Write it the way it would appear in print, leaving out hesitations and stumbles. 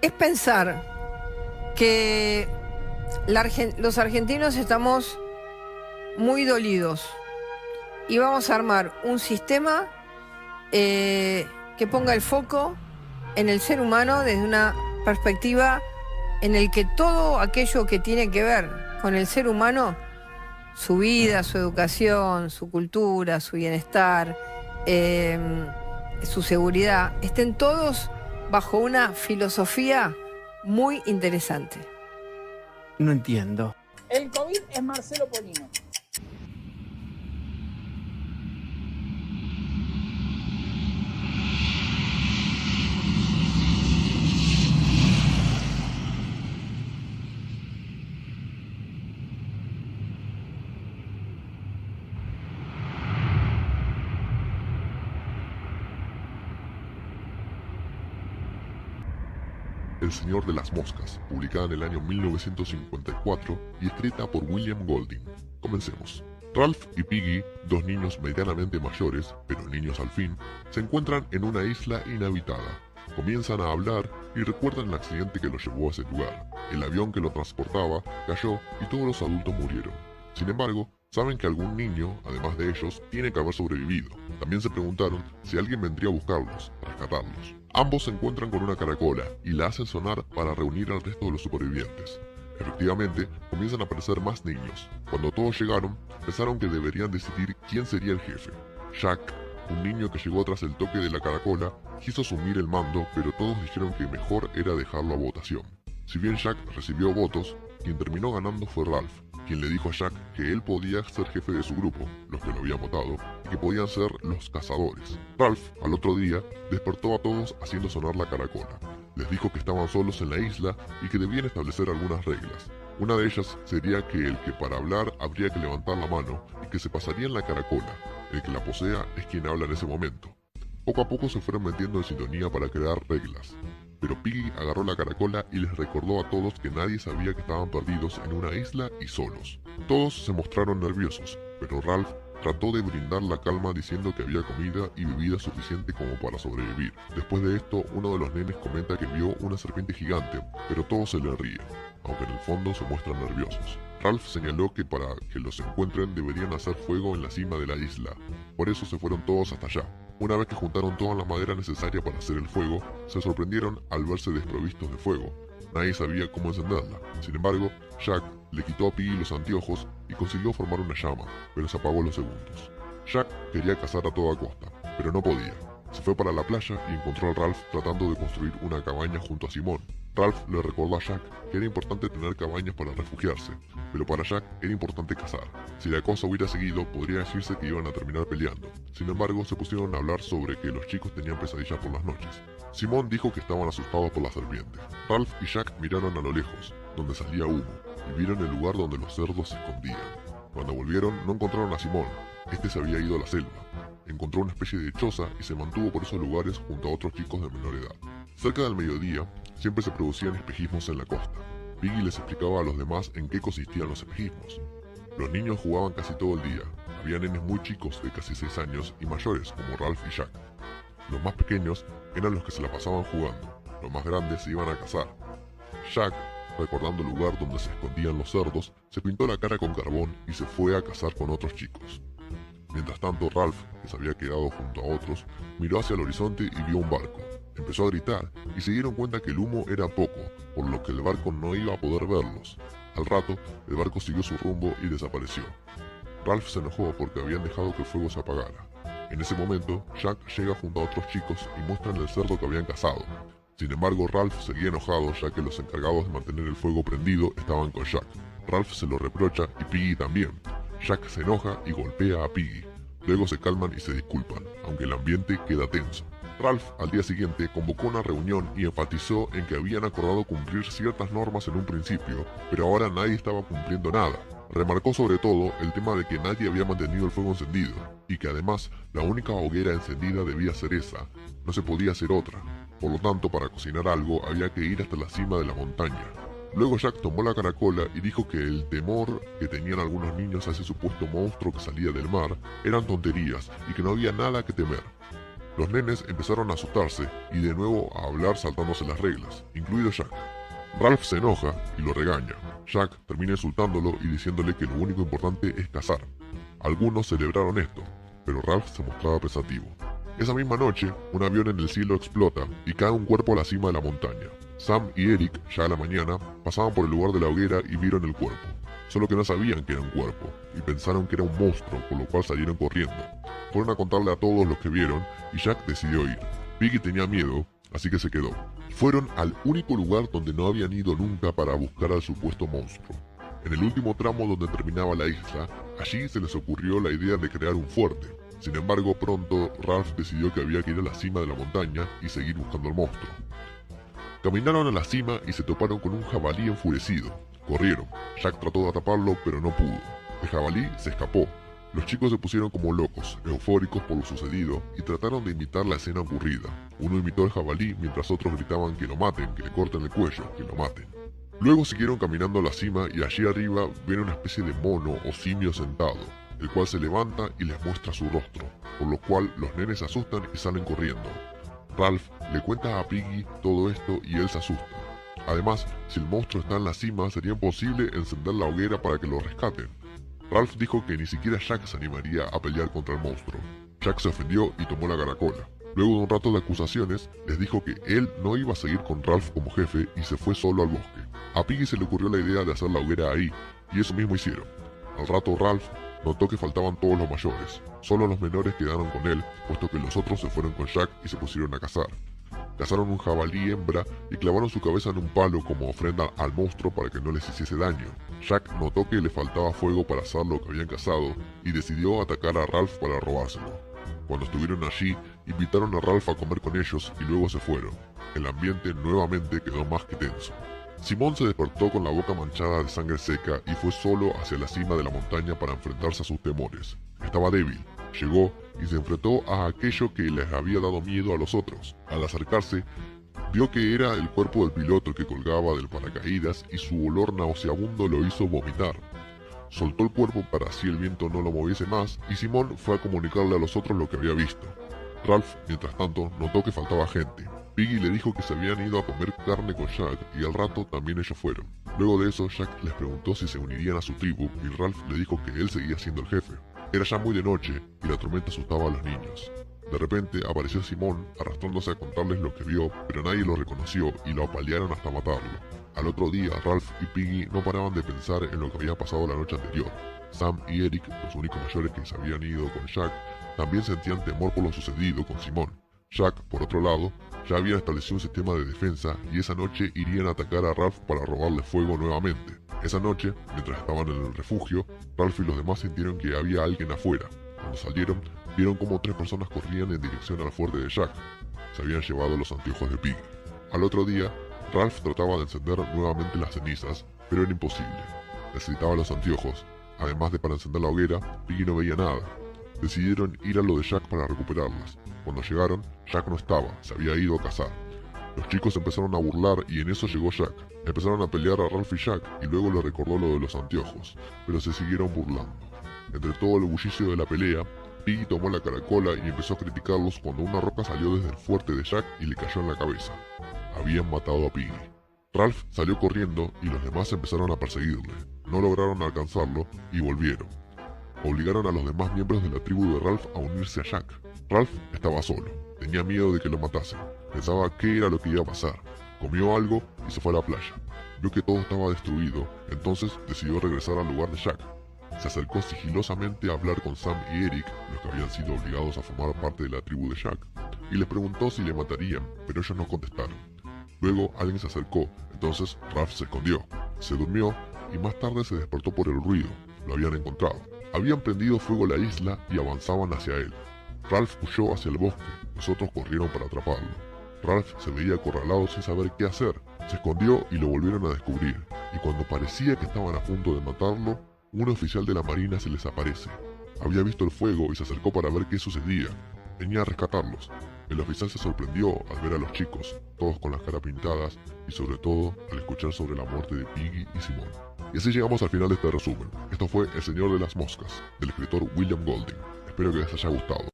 es pensar que los argentinos estamos muy dolidos y vamos a armar un sistema que ponga el foco en el ser humano desde una perspectiva en el que todo aquello que tiene que ver con el ser humano, su vida, su educación, su cultura, su bienestar, su seguridad, estén todos bajo una filosofía muy interesante. No entiendo. El COVID es Marcelo Polino. El Señor de las Moscas, publicada en el año 1954 y escrita por William Golding. Comencemos. Ralph y Piggy, dos niños medianamente mayores, pero niños al fin, se encuentran en una isla inhabitada. Comienzan a hablar y recuerdan el accidente que los llevó a ese lugar. El avión que lo transportaba cayó y todos los adultos murieron. Sin embargo, saben que algún niño, además de ellos, tiene que haber sobrevivido. También se preguntaron si alguien vendría a buscarlos, a rescatarlos. Ambos se encuentran con una caracola y la hacen sonar para reunir al resto de los supervivientes. Efectivamente, comienzan a aparecer más niños. Cuando todos llegaron, pensaron que deberían decidir quién sería el jefe. Jack, un niño que llegó tras el toque de la caracola, quiso asumir el mando, pero todos dijeron que mejor era dejarlo a votación. Si bien Jack recibió votos, quien terminó ganando fue Ralph, quien le dijo a Jack que él podía ser jefe de su grupo, los que lo habían votado, y que podían ser los cazadores. Ralph, al otro día, despertó a todos haciendo sonar la caracola. Les dijo que estaban solos en la isla y que debían establecer algunas reglas. Una de ellas sería que el que para hablar habría que levantar la mano y que se pasaría en la caracola. El que la posea es quien habla en ese momento. Poco a poco se fueron metiendo en sintonía para crear reglas. Pero Piggy agarró la caracola y les recordó a todos que nadie sabía que estaban perdidos en una isla y solos. Todos se mostraron nerviosos, pero Ralph trató de brindar la calma diciendo que había comida y bebida suficiente como para sobrevivir. Después de esto, uno de los nenes comenta que vio una serpiente gigante, pero todos se le ríen, aunque en el fondo se muestran nerviosos. Ralph señaló que para que los encuentren deberían hacer fuego en la cima de la isla, por eso se fueron todos hasta allá. Una vez que juntaron toda la madera necesaria para hacer el fuego, se sorprendieron al verse desprovistos de fuego. Nadie sabía cómo encenderla. Sin embargo, Jack le quitó a Piggy los anteojos y consiguió formar una llama, pero se apagó en los segundos. Jack quería cazar a toda costa, pero no podía. Se fue para la playa y encontró a Ralph tratando de construir una cabaña junto a Simón. Ralph le recordó a Jack que era importante tener cabañas para refugiarse, pero para Jack era importante cazar. Si la cosa hubiera seguido, podría decirse que iban a terminar peleando. Sin embargo, se pusieron a hablar sobre que los chicos tenían pesadillas por las noches. Simón dijo que estaban asustados por la serpiente. Ralph y Jack miraron a lo lejos, donde salía humo, y vieron el lugar donde los cerdos se escondían. Cuando volvieron, no encontraron a Simón. Este se había ido a la selva. Encontró una especie de choza y se mantuvo por esos lugares junto a otros chicos de menor edad. Cerca del mediodía, siempre se producían espejismos en la costa. Piggy les explicaba a los demás en qué consistían los espejismos. Los niños jugaban casi todo el día. Había nenes muy chicos de casi 6 años y mayores como Ralph y Jack. Los más pequeños eran los que se la pasaban jugando. Los más grandes se iban a cazar. Jack, recordando el lugar donde se escondían los cerdos, se pintó la cara con carbón y se fue a cazar con otros chicos. Mientras tanto, Ralph, que se había quedado junto a otros, miró hacia el horizonte y vio un barco. Empezó a gritar y se dieron cuenta que el humo era poco, por lo que el barco no iba a poder verlos. Al rato, el barco siguió su rumbo y desapareció. Ralph se enojó porque habían dejado que el fuego se apagara. En ese momento, Jack llega junto a otros chicos y muestran el cerdo que habían cazado. Sin embargo, Ralph seguía enojado ya que los encargados de mantener el fuego prendido estaban con Jack. Ralph se lo reprocha y Piggy también. Jack se enoja y golpea a Piggy. Luego se calman y se disculpan, aunque el ambiente queda tenso. Ralph, al día siguiente, convocó una reunión y enfatizó en que habían acordado cumplir ciertas normas en un principio, pero ahora nadie estaba cumpliendo nada. Remarcó sobre todo el tema de que nadie había mantenido el fuego encendido, y que además la única hoguera encendida debía ser esa, no se podía hacer otra. Por lo tanto, para cocinar algo había que ir hasta la cima de la montaña. Luego Jack tomó la caracola y dijo que el temor que tenían algunos niños a ese supuesto monstruo que salía del mar eran tonterías y que no había nada que temer. Los nenes empezaron a asustarse y de nuevo a hablar saltándose las reglas, incluido Jack. Ralph se enoja y lo regaña. Jack termina insultándolo y diciéndole que lo único importante es cazar. Algunos celebraron esto, pero Ralph se mostraba pensativo. Esa misma noche, un avión en el cielo explota y cae un cuerpo a la cima de la montaña. Sam y Eric, ya a la mañana, pasaban por el lugar de la hoguera y vieron el cuerpo. Solo que no sabían que era un cuerpo, y pensaron que era un monstruo, por lo cual salieron corriendo. Fueron a contarle a todos los que vieron, y Jack decidió ir. Piggy tenía miedo, así que se quedó. Fueron al único lugar donde no habían ido nunca para buscar al supuesto monstruo. En el último tramo donde terminaba la isla, allí se les ocurrió la idea de crear un fuerte. Sin embargo, pronto Ralph decidió que había que ir a la cima de la montaña y seguir buscando al monstruo. Caminaron a la cima y se toparon con un jabalí enfurecido. Corrieron. Jack trató de atraparlo, pero no pudo. El jabalí se escapó. Los chicos se pusieron como locos, eufóricos por lo sucedido, y trataron de imitar la escena ocurrida. Uno imitó al jabalí mientras otros gritaban que lo maten, que le corten el cuello, que lo maten. Luego siguieron caminando a la cima y allí arriba ven una especie de mono o simio sentado, el cual se levanta y les muestra su rostro, por lo cual los nenes se asustan y salen corriendo. Ralph le cuenta a Piggy todo esto y él se asusta. Además, si el monstruo está en la cima, sería imposible encender la hoguera para que lo rescaten. Ralph dijo que ni siquiera Jack se animaría a pelear contra el monstruo. Jack se ofendió y tomó la caracola. Luego de un rato de acusaciones, les dijo que él no iba a seguir con Ralph como jefe y se fue solo al bosque. A Piggy se le ocurrió la idea de hacer la hoguera ahí, y eso mismo hicieron. Al rato Ralph notó que faltaban todos los mayores. Solo los menores quedaron con él, puesto que los otros se fueron con Jack y se pusieron a cazar. Cazaron un jabalí hembra y clavaron su cabeza en un palo como ofrenda al monstruo para que no les hiciese daño. Jack notó que le faltaba fuego para hacer lo que habían cazado y decidió atacar a Ralph para robárselo. Cuando estuvieron allí, invitaron a Ralph a comer con ellos y luego se fueron. El ambiente nuevamente quedó más que tenso. Simón se despertó con la boca manchada de sangre seca y fue solo hacia la cima de la montaña para enfrentarse a sus temores. Estaba débil. Llegó y se enfrentó a aquello que les había dado miedo a los otros. Al acercarse, vio que era el cuerpo del piloto que colgaba del paracaídas y su olor nauseabundo lo hizo vomitar. Soltó el cuerpo para así el viento no lo moviese más y Simón fue a comunicarle a los otros lo que había visto. Ralph, mientras tanto, notó que faltaba gente. Piggy le dijo que se habían ido a comer carne con Jack y al rato también ellos fueron. Luego de eso, Jack les preguntó si se unirían a su tribu y Ralph le dijo que él seguía siendo el jefe. Era ya muy de noche y la tormenta asustaba a los niños. De repente apareció Simón arrastrándose a contarles lo que vio, pero nadie lo reconoció y lo apalearon hasta matarlo. Al otro día, Ralph y Piggy no paraban de pensar en lo que había pasado la noche anterior. Sam y Eric, los únicos mayores que se habían ido con Jack, también sentían temor por lo sucedido con Simón. Jack, por otro lado, ya había establecido un sistema de defensa y esa noche irían a atacar a Ralph para robarle fuego nuevamente. Esa noche, mientras estaban en el refugio, Ralph y los demás sintieron que había alguien afuera. Cuando salieron, vieron como 3 personas corrían en dirección al fuerte de Jack. Se habían llevado los anteojos de Piggy. Al otro día, Ralph trataba de encender nuevamente las cenizas, pero era imposible. Necesitaba los anteojos. Además de para encender la hoguera, Piggy no veía nada. Decidieron ir a lo de Jack para recuperarlas. Cuando llegaron, Jack no estaba, se había ido a cazar. Los chicos empezaron a burlar y en eso llegó Jack. Empezaron a pelear a Ralph y Jack y luego le recordó lo de los anteojos, pero se siguieron burlando. Entre todo el bullicio de la pelea, Piggy tomó la caracola y empezó a criticarlos cuando una roca salió desde el fuerte de Jack y le cayó en la cabeza. Habían matado a Piggy. Ralph salió corriendo y los demás empezaron a perseguirle. No lograron alcanzarlo y volvieron. Obligaron a los demás miembros de la tribu de Ralph a unirse a Jack. Ralph estaba solo. Tenía miedo de que lo matasen. Pensaba qué era lo que iba a pasar. Comió algo y se fue a la playa. Vio que todo estaba destruido, entonces decidió regresar al lugar de Jack. Se acercó sigilosamente a hablar con Sam y Eric, los que habían sido obligados a formar parte de la tribu de Jack, y les preguntó si le matarían, pero ellos no contestaron. Luego alguien se acercó, entonces Ralph se escondió. Se durmió y más tarde se despertó por el ruido. Lo habían encontrado. Habían prendido fuego la isla y avanzaban hacia él. Ralph huyó hacia el bosque, los otros corrieron para atraparlo. Ralph se veía acorralado sin saber qué hacer. Se escondió y lo volvieron a descubrir, y cuando parecía que estaban a punto de matarlo, un oficial de la marina se les aparece. Había visto el fuego y se acercó para ver qué sucedía. Venía a rescatarlos. El oficial se sorprendió al ver a los chicos, todos con las caras pintadas, y sobre todo al escuchar sobre la muerte de Piggy y Simón. Y así llegamos al final de este resumen. Esto fue El Señor de las Moscas, del escritor William Golding. Espero que les haya gustado.